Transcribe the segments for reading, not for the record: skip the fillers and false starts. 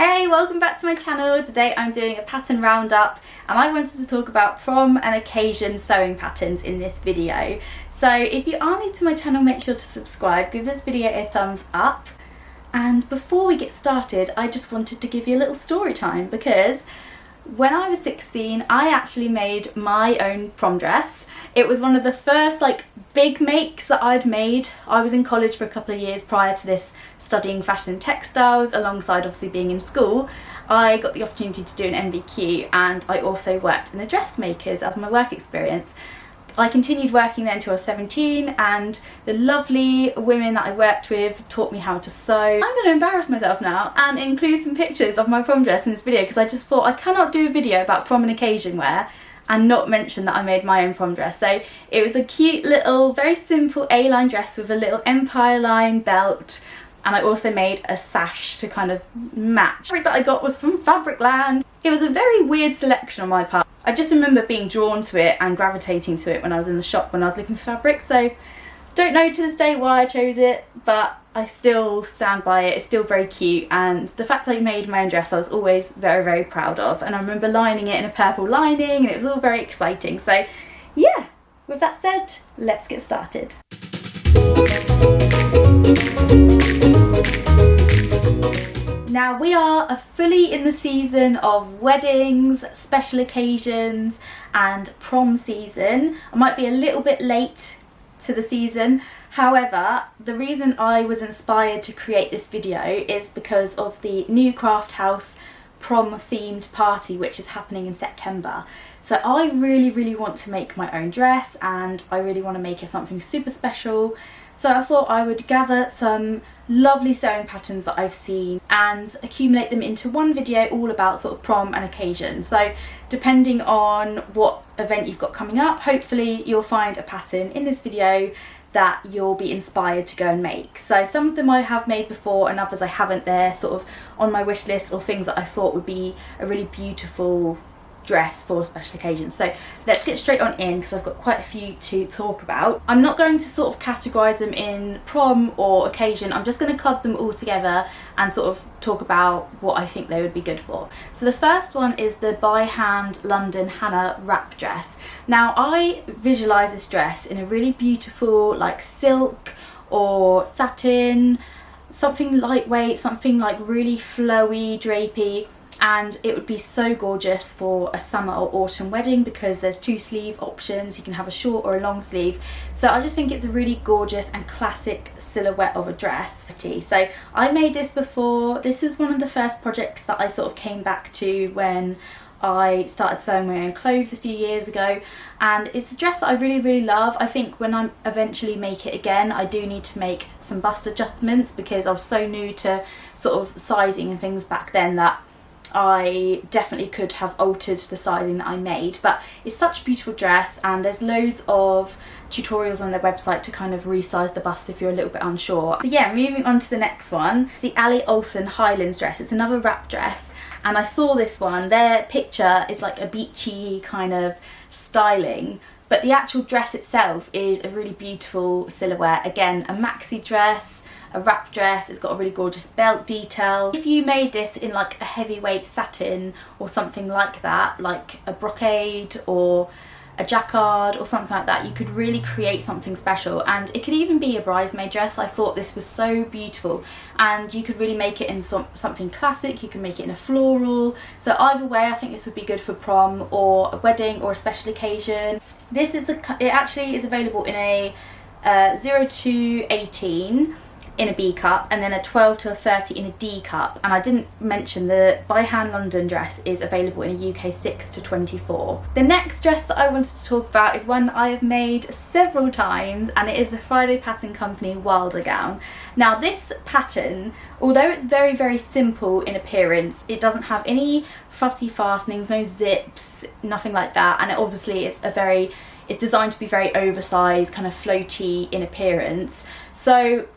Hey, welcome back to my channel. Today I'm doing a pattern roundup and I wanted to talk about prom and occasion sewing patterns in this video. So if you are new to my channel, make sure to subscribe, give this video a thumbs up. And before we get started, I just wanted to give you a little story time because when I was 16, I actually made my own prom dress. It was one of the first big makes that I'd made. I was in college for a couple of years prior to this, studying fashion and textiles alongside obviously being in school. I got the opportunity to do an MVQ and I also worked in the dressmakers as my work experience. I continued working there until I was 17 and the lovely women that I worked with taught me how to sew. I'm going to embarrass myself now and include some pictures of my prom dress in this video because I just thought I cannot do a video about prom and occasion wear and not mention that I made my own prom dress. So it was a cute little, very simple A-line dress with a little empire line belt, and I also made a sash to kind of match. The fabric that I got was from Fabricland. It was a very weird selection on my part. I just remember being drawn to it and gravitating to it when I was in the shop when I was looking for fabric, so don't know to this day why I chose it, but I still stand by it. It's still very cute, and the fact that I made my own dress I was always very, very proud of, and I remember lining it in a purple lining and it was all very exciting. So yeah, with that said, let's get started. Now we are fully in the season of weddings, special occasions and prom season. I might be a little bit late to the season. However, the reason I was inspired to create this video is because of the new craft house prom themed party which is happening in September. So I really want to make my own dress and I really want to make it something super special. So I thought I would gather some lovely sewing patterns that I've seen and accumulate them into one video all about sort of prom and occasion. So depending on what event you've got coming up, hopefully you'll find a pattern in this video that you'll be inspired to go and make. So some of them I have made before and others I haven't. They're sort of on my wish list or things that I thought would be a really beautiful dress for special occasions. So let's get straight on in because I've got quite a few to talk about. I'm not going to sort of categorise them in prom or occasion. I'm just going to club them all together and sort of talk about what I think they would be good for. So the first one is the by hand London Hannah wrap dress. Now I visualise this dress in a really beautiful silk or satin, something lightweight, something really flowy, drapey, and it would be so gorgeous for a summer or autumn wedding because there's two sleeve options. You can have a short or a long sleeve. So I just think it's a really gorgeous and classic silhouette of a dress. So I made this before. This is one of the first projects that I sort of came back to when I started sewing my own clothes a few years ago, and it's a dress that I really love. I think when I eventually make it again I do need to make some bust adjustments because I was so new to sort of sizing and things back then that I definitely could have altered the sizing that I made. But it's such a beautiful dress and there's loads of tutorials on their website to kind of resize the bust if you're a little bit unsure. So yeah, moving on to the next one, the Olson Highlands dress. It's another wrap dress and I saw this one. Their picture is like a beachy kind of styling, but the actual dress itself is a really beautiful silhouette. Again, a maxi dress, a wrap dress. It's got a really gorgeous belt detail. If you made this in a heavyweight satin or something like that, like a brocade or a jacquard or something like that, you could really create something special. And it could even be a bridesmaid dress. I thought this was so beautiful and you could really make it in something classic. You can make it in a floral. So either way I think this would be good for prom or a wedding or a special occasion. This is it actually is available in a 0 to 18 in a B cup and then a 12 to a 30 in a D cup, and I didn't mention the by hand London dress is available in a UK 6 to 24. The next dress that I wanted to talk about is one that I have made several times and it is the Friday Pattern Company Wilder gown. Now this pattern, although it's very simple in appearance, it doesn't have any fussy fastenings, no zips, nothing like that, and obviously it's designed to be very oversized, kind of floaty in appearance. So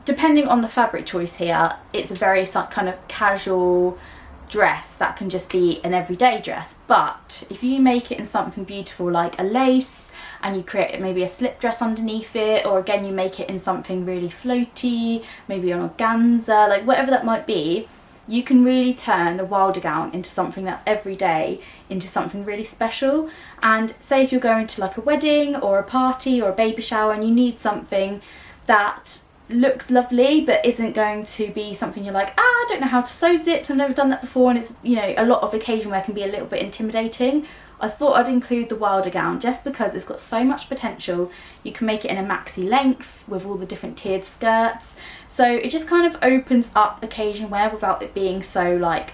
depending on the fabric choice here, it's a very kind of casual dress that can just be an everyday dress. But if you make it in something beautiful like a lace and you create maybe a slip dress underneath it, or again you make it in something really floaty, maybe on organza, whatever that might be, you can really turn the wilder gown into something that's everyday, into something really special. And say if you're going to like a wedding or a party or a baby shower and you need something that looks lovely but isn't going to be something you're like, I don't know how to sew zips, I've never done that before, and it's, you know, a lot of occasion wear can be a little bit intimidating. I thought I'd include the wilder gown just because it's got so much potential. You can make it in a maxi length with all the different tiered skirts, so it just kind of opens up occasion wear without it being so like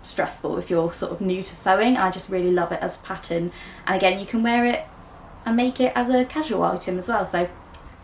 stressful if you're sort of new to sewing. And I just really love it as a pattern, and again you can wear it and make it as a casual item as well. So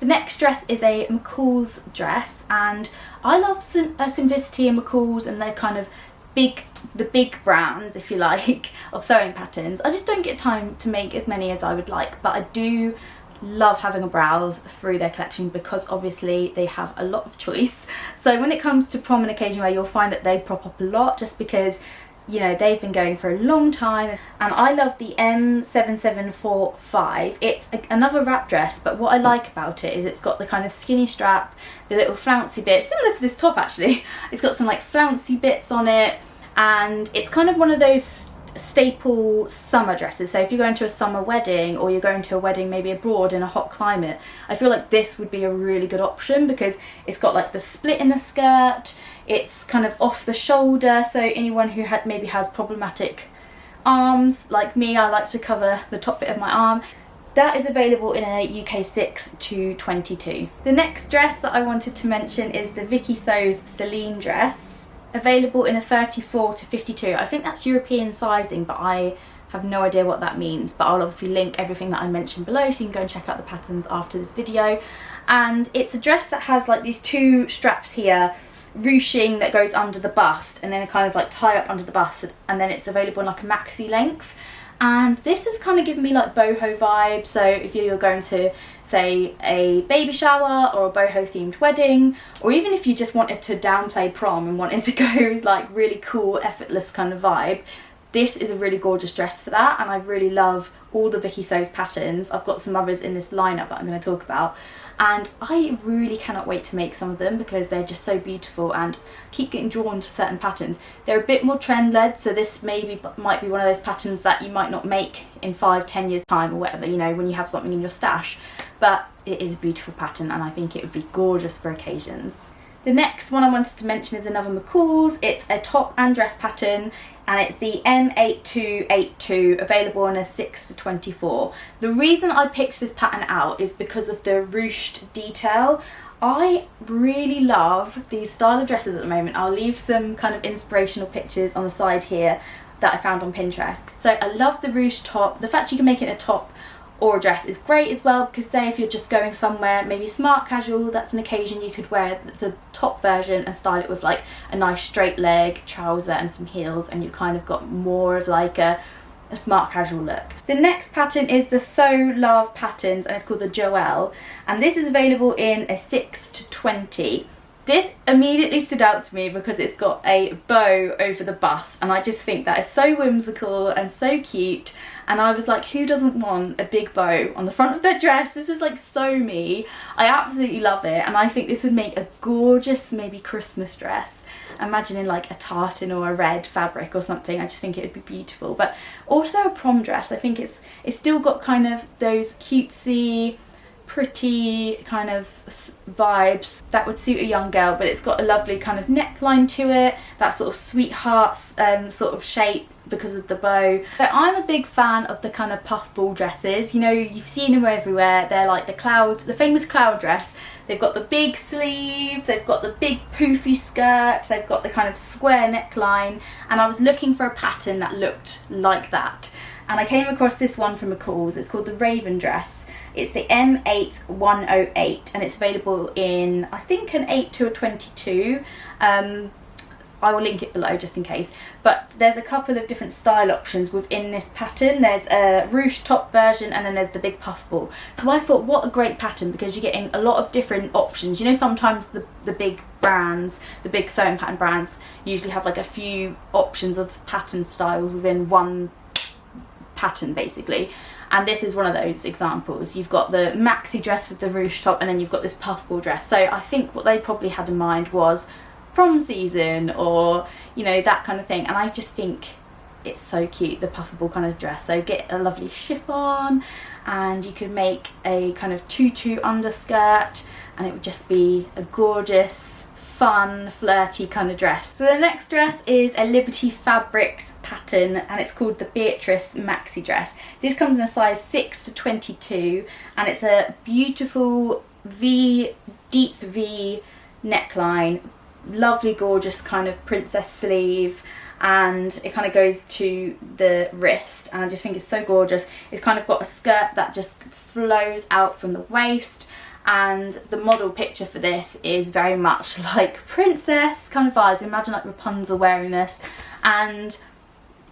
the next dress is a McCall's dress, and I love simplicity in McCall's and their kind of the big brands, if you like, of sewing patterns. I just don't get time to make as many as I would like, but I do love having a browse through their collection because obviously they have a lot of choice. So when it comes to prom and occasion wear, you'll find that they prop up a lot just because, you know, they've been going for a long time. And I love the M7745. It's another wrap dress, but what I like about it is it's got the kind of skinny strap, the little flouncy bits, similar to this top actually. It's got some like flouncy bits on it, and it's kind of one of those staple summer dresses. So if you're going to a summer wedding or you're going to a wedding maybe abroad in a hot climate, I feel like this would be a really good option because it's got like the split in the skirt, it's kind of off the shoulder, so anyone who maybe has problematic arms like me, I like to cover the top bit of my arm. That is available in a UK 6 to 22. The next dress that I wanted to mention is the Vicky Sews Celine dress, available in a 34 to 52. I think that's European sizing, but I have no idea what that means, but I'll obviously link everything that I mentioned below so you can go and check out the patterns after this video. And it's a dress that has like these two straps here, ruching, that goes under the bust and then a kind of like tie up under the bust, and then it's available in like a maxi length. And this has kind of given me like boho vibes. So if you're going to say a baby shower or a boho themed wedding, or even if you just wanted to downplay prom and wanted to go like really cool effortless kind of vibe, this is a really gorgeous dress for that. And I really love all the Vicky Sews patterns. I've got some others in this lineup that I'm going to talk about, and I really cannot wait to make some of them because they're just so beautiful and keep getting drawn to certain patterns. They're a bit more trend led, so this might be one of those patterns that you might not make in 5-10 years time or whatever, you know, when you have something in your stash, but it is a beautiful pattern and I think it would be gorgeous for occasions. The next one I wanted to mention is another McCall's. It's a top and dress pattern, and it's the M8282, available in a 6 to 24. The reason I picked this pattern out is because of the ruched detail. I really love these style of dresses at the moment. I'll leave some kind of inspirational pictures on the side here that I found on Pinterest. So I love the ruched top. The fact you can make it a top or a dress is great as well, because say if you're just going somewhere maybe smart casual, that's an occasion, you could wear the top version and style it with like a nice straight leg trouser and some heels, and you kind of got more of like a smart casual look. The next pattern is the So Love patterns, and it's called the Joelle, and this is available in a 6 to 20. This immediately stood out to me because it's got a bow over the bust, and I just think that is so whimsical and so cute, and I was like, who doesn't want a big bow on the front of their dress? This is like so me. I absolutely love it, and I think this would make a gorgeous maybe Christmas dress. Imagine in like a tartan or a red fabric or something. I just think it would be beautiful. But also a prom dress, I think it's still got kind of those cutesy, pretty kind of vibes that would suit a young girl, but it's got a lovely kind of neckline to it, that sort of sweetheart sort of shape because of the bow. So I'm a big fan of the kind of puff ball dresses. You know, you've seen them everywhere. They're like the famous cloud dress. They've got the big sleeves, they've got the big poofy skirt, they've got the kind of square neckline, and I was looking for a pattern that looked like that. And I came across this one from McCall's. It's called the Raven dress. It's the M8108, and it's available in, I think, an 8 to a 22. I will link it below just in case. But there's a couple of different style options within this pattern. There's a ruched top version, and then there's the big puff ball. So I thought, what a great pattern, because you're getting a lot of different options. You know, sometimes the big brands, the big sewing pattern brands, usually have like a few options of pattern styles within one pattern basically. And this is one of those examples. You've got the maxi dress with the ruched top, and then you've got this puff ball dress. So I think what they probably had in mind was prom season, or you know, that kind of thing. And I just think it's so cute, the puffable kind of dress. So get a lovely chiffon, and you could make a kind of tutu underskirt, and it would just be a gorgeous, fun, flirty kind of dress. So the next dress is a Liberty Fabrics pattern, and it's called the Beatrice maxi dress. This comes in a size 6 to 22, and it's a beautiful V, deep V neckline, lovely gorgeous kind of princess sleeve, and it kind of goes to the wrist, and I just think it's so gorgeous. It's kind of got a skirt that just flows out from the waist, and the model picture for this is very much like princess kind of vibes. Imagine like Rapunzel wearing this, and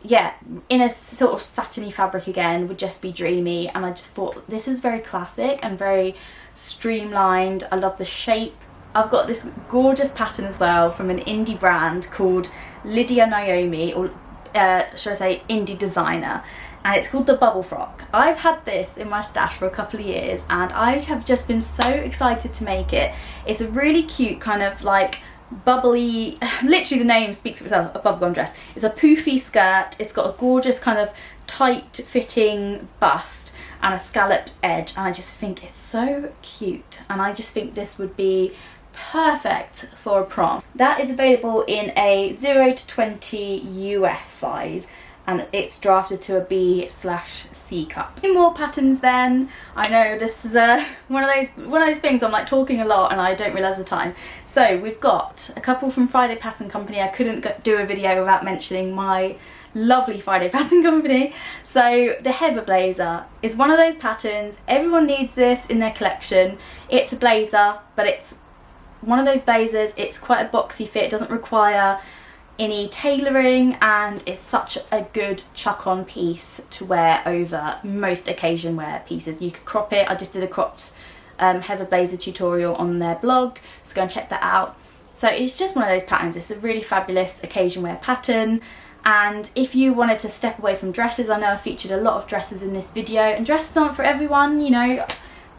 yeah, in a sort of satiny fabric again, would just be dreamy. And I just thought this is very classic and very streamlined. I love the shape. I've got this gorgeous pattern as well from an indie brand called Lydia Naomi, or should I say indie designer, and it's called the Bubble Frock. I've had this in my stash for a couple of years, and I have just been so excited to make it. It's a really cute kind of like bubbly, literally the name speaks for itself, a bubblegum dress. It's a poofy skirt, it's got a gorgeous kind of tight fitting bust and a scalloped edge, and I just think it's so cute, and I just think this would be perfect for a prom. That is available in a 0 to 20 US size, and it's drafted to a B/C cup. Two more patterns then. I know this is one of those things I'm like talking a lot and I don't realise the time. So we've got a couple from Friday Pattern Company. I couldn't do a video without mentioning my lovely Friday Pattern Company. So the Heather blazer is one of those patterns, everyone needs this in their collection. It's a blazer, but it's one of those blazers, it's quite a boxy fit, it doesn't require any tailoring, and it's such a good chuck on piece to wear over most occasion wear pieces. You could crop it. I just did a cropped Heather blazer tutorial on their blog, so go and check that out. So it's just one of those patterns. It's a really fabulous occasion wear pattern. And if you wanted to step away from dresses, I know I featured a lot of dresses in this video, and dresses aren't for everyone, you know.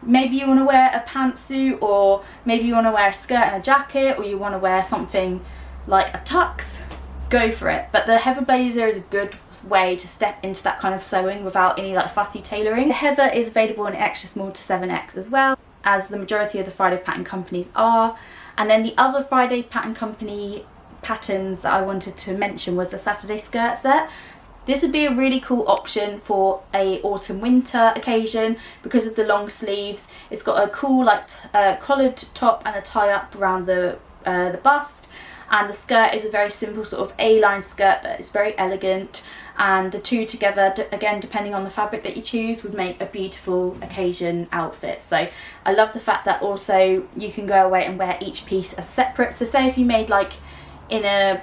Maybe you want to wear a pantsuit, or maybe you want to wear a skirt and a jacket, or you want to wear something like a tux, go for it. But the Heather blazer is a good way to step into that kind of sewing without any like fussy tailoring. The Heather is available in extra small to 7X as well, as the majority of the Friday Pattern Companies are. And then the other Friday Pattern Company patterns that I wanted to mention was the Saturday skirt set. This would be a really cool option for a autumn winter occasion because of the long sleeves. It's got a cool like collared top and a tie up around the bust, and the skirt is a very simple sort of A-line skirt, but it's very elegant, and the two together, again depending on the fabric that you choose, would make a beautiful occasion outfit. So I love the fact that also you can go away and wear each piece as separate. So say if you made like in a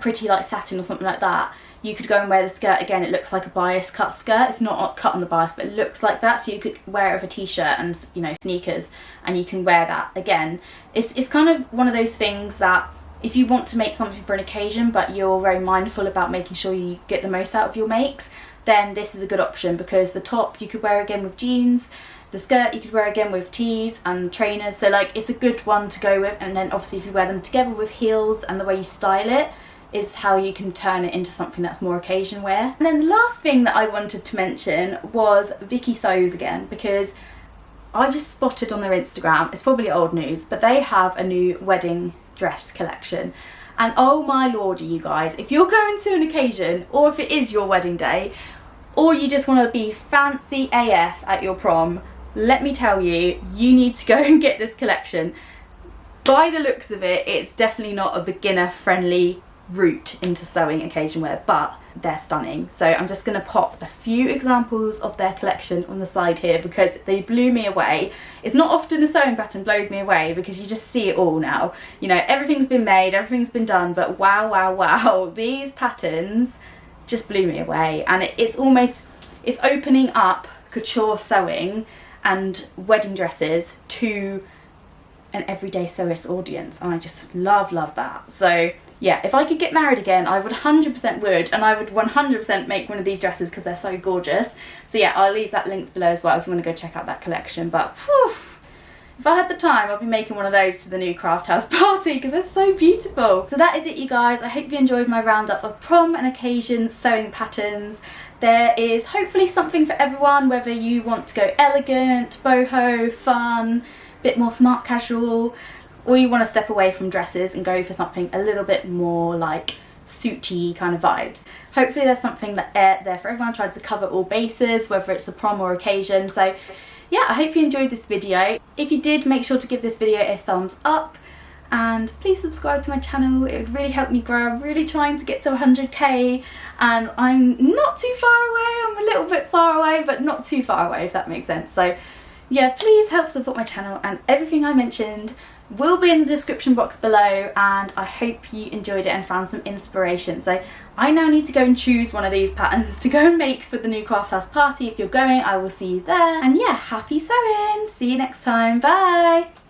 pretty like satin or something like that, you could go and wear the skirt, again it looks like a bias cut skirt, it's not cut on the bias but it looks like that, so you could wear it with a t-shirt and, you know, sneakers, and you can wear that again. It's kind of one of those things that if you want to make something for an occasion but you're very mindful about making sure you get the most out of your makes, then this is a good option, because the top you could wear again with jeans, the skirt you could wear again with tees and trainers, so like it's a good one to go with. And then obviously if you wear them together with heels, and the way you style it is how you can turn it into something that's more occasion wear. And then the last thing that I wanted to mention was Vicky Sews again, because I just spotted on their Instagram, it's probably old news, but they have a new wedding dress collection. And oh my lordy, you guys, if you're going to an occasion, or if it is your wedding day, or you just want to be fancy AF at your prom, let me tell you, you need to go and get this collection. By the looks of it, it's definitely not a beginner friendly route into sewing occasion wear, but they're stunning. So I'm just going to pop a few examples of their collection on the side here, because they blew me away. It's not often a sewing pattern blows me away, because you just see it all now, you know, everything's been made, everything's been done, but wow wow wow, these patterns just blew me away. And it's opening up couture sewing and wedding dresses to an everyday sewist audience, and I just love that. So yeah, if I could get married again, I would 100% would, and I would 100% make one of these dresses because they're so gorgeous. So yeah, I'll leave that links below as well if you want to go check out that collection. But whew, If I had the time, I'd be making one of those to the new craft house party because they're so beautiful. So that is it, you guys. I hope you enjoyed my roundup of prom and occasion sewing patterns. There is hopefully something for everyone, whether you want to go elegant, boho, fun, bit more smart casual, or you want to step away from dresses and go for something a little bit more like suity kind of vibes. Hopefully there's something that there for everyone. I tried to cover all bases, whether it's a prom or occasion. So yeah, I hope you enjoyed this video. If you did, make sure to give this video a thumbs up and please subscribe to my channel. It would really help me grow. I'm really trying to get to 100k and I'm not too far away. I'm a little bit far away, but not too far away, if that makes sense. So yeah, please help support my channel, and everything I mentioned will be in the description box below, and I hope you enjoyed it and found some inspiration. So I now need to go and choose one of these patterns to go and make for the new craft house party. If you're going, I will see you there. And yeah, happy sewing! See you next time. Bye!